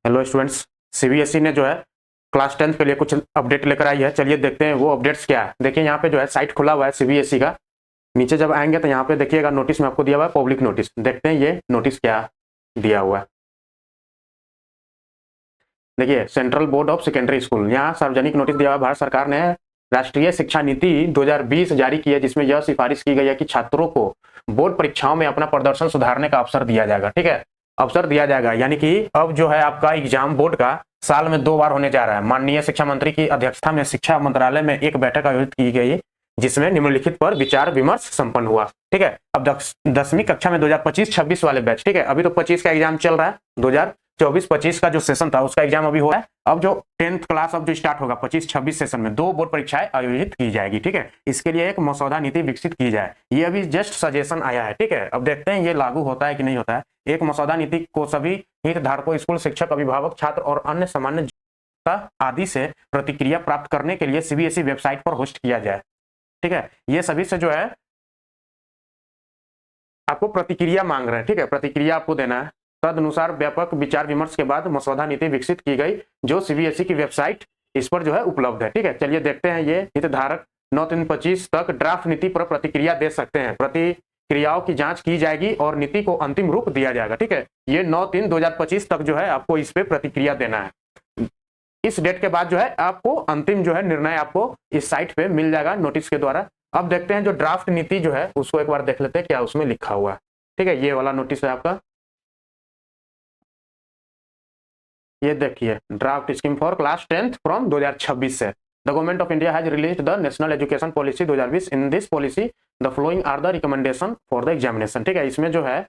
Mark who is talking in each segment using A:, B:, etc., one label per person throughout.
A: Hello students, CBSE ने जो है क्लास 10th के लिए कुछ अपडेट लेकर आई है। चलिए देखते हैं वो अपडेट्स क्या है। देखिए यहाँ पे जो है साइट खुला हुआ है सीबीएसई का। नीचे जब आएंगे तो यहाँ पे देखिएगा नोटिस में आपको दिया हुआ है पब्लिक नोटिस। देखते हैं ये नोटिस क्या दिया हुआ है। देखिए central board of secondary school, यहाँ सार्वजनिक नोटिस दिया हुआ है। भारत सरकार ने राष्ट्रीय शिक्षा नीति 2020 जारी की है, जिसमें यह सिफारिश की गई है कि छात्रों को बोर्ड परीक्षाओं में अपना प्रदर्शन सुधारने का अवसर दिया जाएगा। ठीक है, अवसर दिया जाएगा, यानी कि अब जो है आपका एग्जाम बोर्ड का साल में 2 बार होने जा रहा है। माननीय शिक्षा मंत्री की अध्यक्षता में शिक्षा मंत्रालय में एक बैठक आयोजित की गई, जिसमें निम्नलिखित पर विचार विमर्श संपन्न हुआ। ठीक है, अब 10वीं कक्षा में 2025-26 वाले बैच, ठीक है, अभी तो 25 का एग्जाम चल रहा है, 2024-25 का जो सेशन था उसका एग्जाम अभी हो रहा है। अब जो 10th क्लास अब जो स्टार्ट होगा 25-26 सेशन में 2 बोर्ड परीक्षाएं आयोजित की जाएगी। ठीक है, इसके लिए एक मसौदा नीति विकसित की जाए। ये अभी जस्ट सजेशन आया है। ठीक है, अब देखते हैं ये लागू होता है कि नहीं होता है। एक मसौदा नीति को सभी हितधारकों, स्कूल शिक्षक, अभिभावक, छात्र और अन्य सामान्य आदि से प्रतिक्रिया प्राप्त करने के लिए सीबीएसई वेबसाइट पर होस्ट किया जाए। ठीक है, ये सभी से जो है आपको प्रतिक्रिया मांग रहे हैं। ठीक है, प्रतिक्रिया आपको देना है। तदनुसार व्यापक विचार विमर्श के बाद मसौदा नीति विकसित की गई, जो सीबीएसई की वेबसाइट इस पर जो है उपलब्ध है। ठीक है, चलिए देखते हैं। ये हितधारक 9/3/25 तक ड्राफ्ट नीति पर प्रतिक्रिया दे सकते हैं। प्रतिक्रियाओं की जांच की जाएगी और नीति को अंतिम रूप दिया जाएगा। ठीक है, ये 9/3/2025 तक जो है आपको इस पे प्रतिक्रिया देना है। इस डेट के बाद जो है आपको अंतिम जो है निर्णय आपको इस साइट पे मिल जाएगा नोटिस के द्वारा। अब देखते हैं जो ड्राफ्ट नीति जो है उसको एक बार देख लेते हैं क्या उसमें लिखा हुआ है। ठीक है, ये वाला नोटिस है आपका, ये देखिए, draft scheme for class 10th फ्रॉम 2026 से। The government of India has released the national education policy 2020। In this policy the following are the recommendation for the examination. ठीक है, इसमें जो है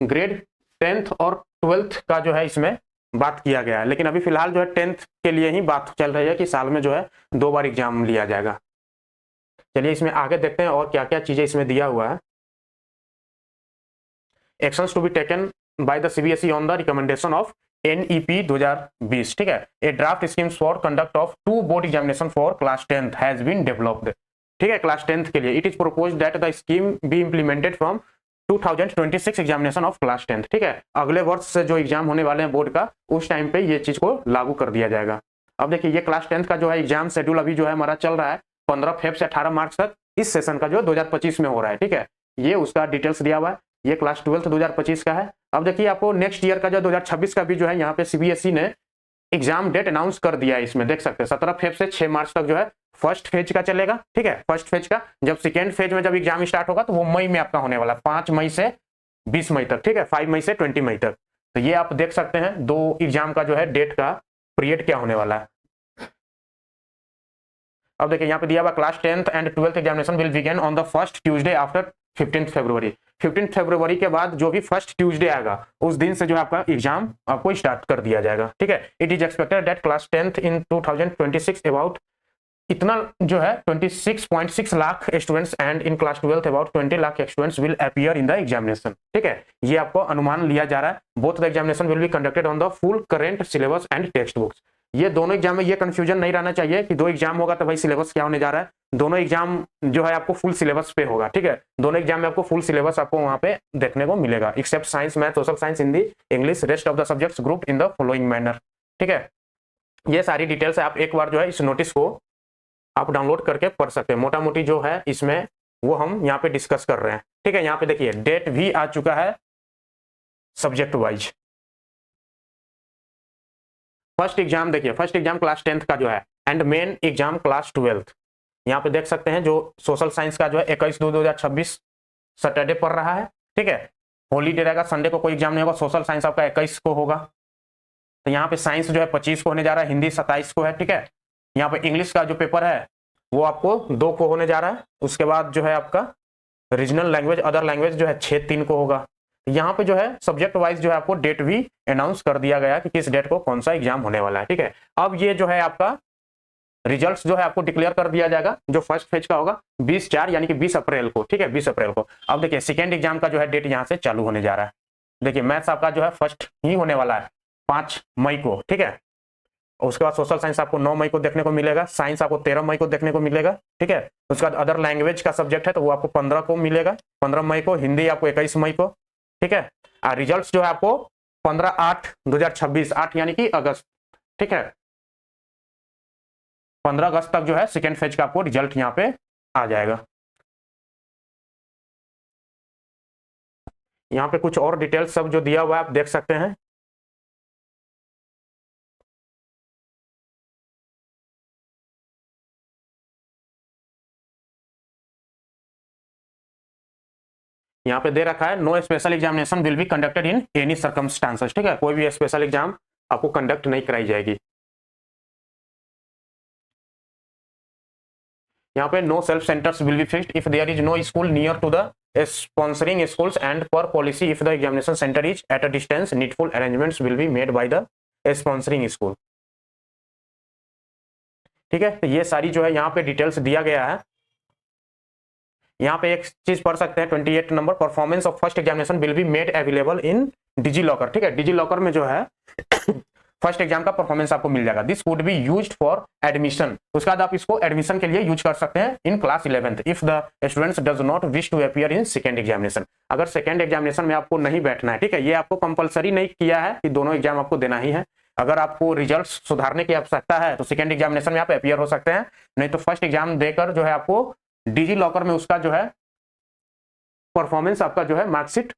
A: ग्रेड 10th और 12th का जो है इसमें बात किया गया है, लेकिन अभी फिलहाल जो है 10th के लिए ही बात चल रही है कि साल में जो है 2 बार एग्जाम लिया जाएगा। चलिए इसमें आगे देखते हैं और क्या क्या चीजें इसमें दिया हुआ है। Actions to be taken by the CBSE on the recommendation of NEP 2020। ठीक है, a draft schemes for conduct of 2 board examination for class 10th has been developed. ठीक है, क्लास 10th के लिए it is proposed that the scheme be implemented from 2026 examination of class 10th। ठीक है, अगले वर्ष से जो एग्जाम होने वाले हैं बोर्ड का, उस टाइम पे ये चीज को लागू कर दिया जाएगा। अब देखिए ये क्लास 10th का जो है एग्जाम शेड्यूल अभी जो है हमारा चल रहा है 15 फेब से 18 मार्च तक। इस सेशन का जो 2025 में हो रहा है। ठीक है, ये उसका डिटेल्स दिया हुआ है। ये क्लास 12th 2025 का है। अब देखिए आपको नेक्स्ट ईयर का जो 2026 का भी जो है यहाँ पे सीबीएसई ने एग्जाम डेट अनाउंस कर दिया है। इसमें देख सकते हैं 17 फेब से 6 मार्च तक जो है फर्स्ट फेज का चलेगा। ठीक है, फर्स्ट फेज का। जब सेकेंड फेज में जब एग्जाम स्टार्ट होगा तो वो मई में आपका होने वाला, 5 मई से 20 मई तक। ठीक है, 5 मई से 20 मई तक। तो ये आप देख सकते हैं 2 एग्जाम का जो है डेट का पीरियड क्या होने वाला है। अब देखिए यहाँ पे दिया हुआ class 10th and 12th examination will begin on the first Tuesday after 15th February. 15th फरवरी के बाद जो भी फर्स्ट ट्यूसडे आएगा उस दिन से जो है आपका एग्जाम आपको स्टार्ट कर दिया जाएगा। ठीक है, it is expected that class 10th in 2026 about इतना जो है 26.6 lakh students and in class 12th about 20 lakh students will appear in the examination. ठीक है, ये आपको अनुमान लिया जा रहा है। Both the examination will be conducted on the full current syllabus and text books. ये दोनों एग्जाम में ये कंफ्यूजन नहीं रहना चाहिए कि 2 एग्जाम होगा तो भाई सिलेबस क्या होने जा रहा है। दोनों एग्जाम जो है आपको फुल सिलेबस पे होगा। ठीक है, दोनों एग्जाम में आपको फुल सिलेबस आपको वहां पे देखने को मिलेगा, except science, math, social science, Hindi, English, rest of the subjects grouped in the following manner. ठीक है, ये सारी डिटेल्स है। आप एक बार जो है इस नोटिस को आप डाउनलोड करके पढ़ सकते हैं। मोटा मोटी जो है इसमें वो हम यहाँ पे डिस्कस कर रहे हैं। ठीक है, यहाँ पे देखिए डेट भी आ चुका है सब्जेक्ट वाइज। फर्स्ट एग्जाम देखिए, फर्स्ट एग्जाम क्लास 10th का जो है and main exam class 12th। यहाँ पे देख सकते हैं जो सोशल साइंस का जो है 21/2/2026 सैटरडे पड़ रहा है। ठीक है, हॉलीडे रहेगा, संडे को कोई एग्जाम नहीं होगा। सोशल साइंस आपका 21 को होगा। तो यहाँ पे साइंस जो है 25 को होने जा रहा है, हिंदी 27 को है। ठीक है, यहाँ पे इंग्लिश का जो पेपर है वो आपको 2 को होने जा रहा है। उसके बाद जो है आपका रीजनल लैंग्वेज, अदर लैंग्वेज जो है 6/3 को होगा। यहाँ पे जो है सब्जेक्ट वाइज जो है आपको डेट भी अनाउंस कर दिया गया कि किस डेट को कौन सा एग्जाम होने वाला है। ठीक है, अब ये जो है आपका रिजल्ट्स जो है आपको डिक्लेयर कर दिया जाएगा, जो फर्स्ट फेज का होगा 20/4 यानी कि 20 अप्रैल को। ठीक है, 20 अप्रैल को। अब देखिए सेकेंड एग्जाम का जो है डेट यहाँ से चालू होने जा रहा है। देखिए मैथ्स आपका जो है फर्स्ट ही होने वाला है 5 मई को। ठीक है, उसके बाद सोशल साइंस आपको 9 मई को देखने को मिलेगा, साइंस आपको 13 मई को देखने को मिलेगा। ठीक है, उसके बाद अदर लैंग्वेज का सब्जेक्ट है तो वो आपको 15 को मिलेगा, 15 मई को। हिंदी आपको 21 मई को। ठीक है, और रिजल्ट्स जो है आपको 15/8/2026, 8 यानी कि अगस्त, ठीक है, 15 अगस्त तक जो है सेकेंड फेज का आपको रिजल्ट यहाँ पे आ जाएगा। यहाँ पे कुछ और डिटेल्स सब जो दिया हुआ है आप देख सकते हैं। यहाँ पे दे रखा है no special examination will be conducted in any circumstances, ठीक है, कोई भी स्पेशल एग्जाम आपको कंडक्ट नहीं कराई जाएगी। यहाँ पे no self centres will be fixed if there is no school near to the sponsoring schools and per policy if the examination center is at a distance needful arrangements will be made by the sponsoring school, ठीक है। तो ये सारी जो है यहाँ पे details दिया गया है। यहाँ पे एक चीज पढ़ सकते हैं 28 number, performance of first examination will be made available in DigiLocker, ठीक है, डिजी लॉकर में जो है फर्स्ट एग्जाम का परफॉर्मेंस आपको मिल जाएगा। This would be used for admission, उसके बाद आप इसको एडमिशन के लिए यूज कर सकते हैं in class 11th if the students does not wish to appear in second examination. अगर सेकंड एग्जामिनेशन में आपको नहीं बैठना है, ठीक है, ये आपको कंपलसरी नहीं किया है कि दोनों एग्जाम आपको देना ही है। अगर आपको रिजल्ट सुधारने की आवश्यकता है तो सेकंड एग्जामिनेशन में आप अपीयर हो सकते हैं, नहीं तो फर्स्ट एग्जाम देकर जो है आपको डिजी लॉकर में उसका जो है परफॉर्मेंस आपका जो है मार्कशीट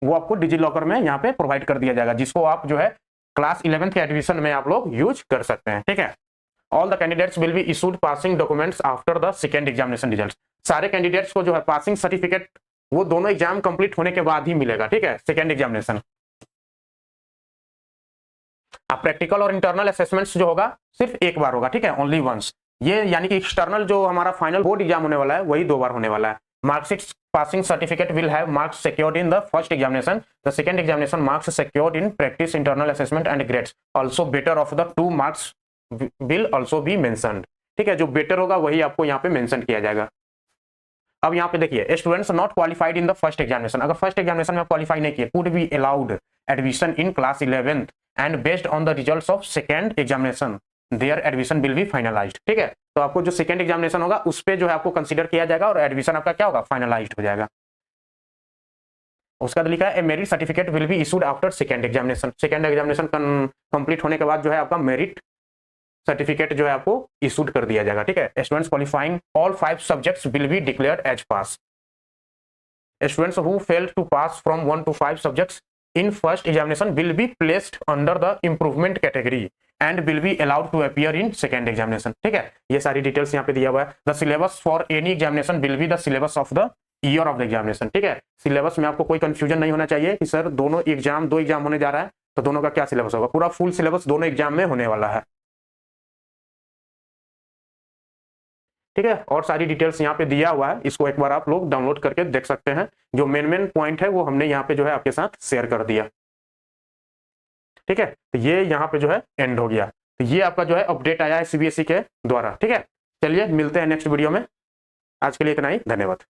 A: वो आपको डिजी लॉकर में यहाँ पे प्रोवाइड कर दिया जाएगा, जिसको आप जो है क्लास 11th के एडमिशन में आप लोग यूज कर सकते हैं, ठीक है। All the candidates will be issued passing documents after the second examination results, सारे कैंडिडेट्स को जो है पासिंग सर्टिफिकेट वो दोनों एग्जाम कंप्लीट होने के बाद ही मिलेगा, ठीक है, सेकंड एग्जामिनेशन। अब प्रैक्टिकल और इंटरनल असेसमेंट्स जो होगा सिर्फ एक बार होगा, ठीक है, ओनली वंस। ये यानी कि एक्सटर्नल जो हमारा फाइनल बोर्ड एग्जाम होने वाला है वही 2 बार होने वाला है। Marksheet passing certificate will have marks secured in the first examination. The second examination marks secured in practice, internal assessment and grades. Also better of the 2 marks will also be mentioned. ठीक है, जो better होगा वही आपको यहाँ पे mention किया जाएगा। अब यहाँ पे देखिए students not qualified in the first examination, अगर फर्स्ट एग्जामिनेशन में क्वालिफाई नहीं किए could be allowed admission in class 11th and based on the results of second examination there admission will be finalised, ठीक है। तो आपको जो सेकंड एग्जामिनेशन होगा उस पे जो है आपको कंसीडर किया जाएगा और एडमिशन आपका क्या होगा, फाइनलाइज्ड हो जाएगा। उसका लिखा है a merit certificate will be issued after second examination, second examination complete होने के बाद जो है आपका मेरिट सर्टिफिकेट जो है आपको इशूड कर दिया जाएगा, ठीक है। Students qualifying all 5 subjects will be declared as pass. Students who failed to pass from 1 to 5 subjects in first examination will be placed under the improvement category and will be allowed to appear in second examination, ठीक है। ये सारी details यहाँ पे दिया हुआ है। The syllabus for any examination will be the syllabus of the year of the examination, ठीक है। सिलेबस में आपको कोई कंफ्यूजन नहीं होना चाहिए कि सर दो एग्जाम होने जा रहा है तो दोनों का क्या सिलेबस होगा, पूरा फुल सिलेबस दोनों एग्जाम में होने वाला है, ठीक है। और सारी डिटेल्स यहाँ पे दिया हुआ है, इसको एक बार आप लोग डाउनलोड करके देख सकते हैं। जो मेन पॉइंट है वो हमने यहाँ पे जो है आपके साथ शेयर कर दिया, ठीक है। तो ये यहाँ पे जो है एंड हो गया। तो ये आपका जो है अपडेट आया है सीबीएसई के द्वारा, ठीक है। चलिए मिलते हैं नेक्स्ट वीडियो में, आज के लिए इतना ही, धन्यवाद।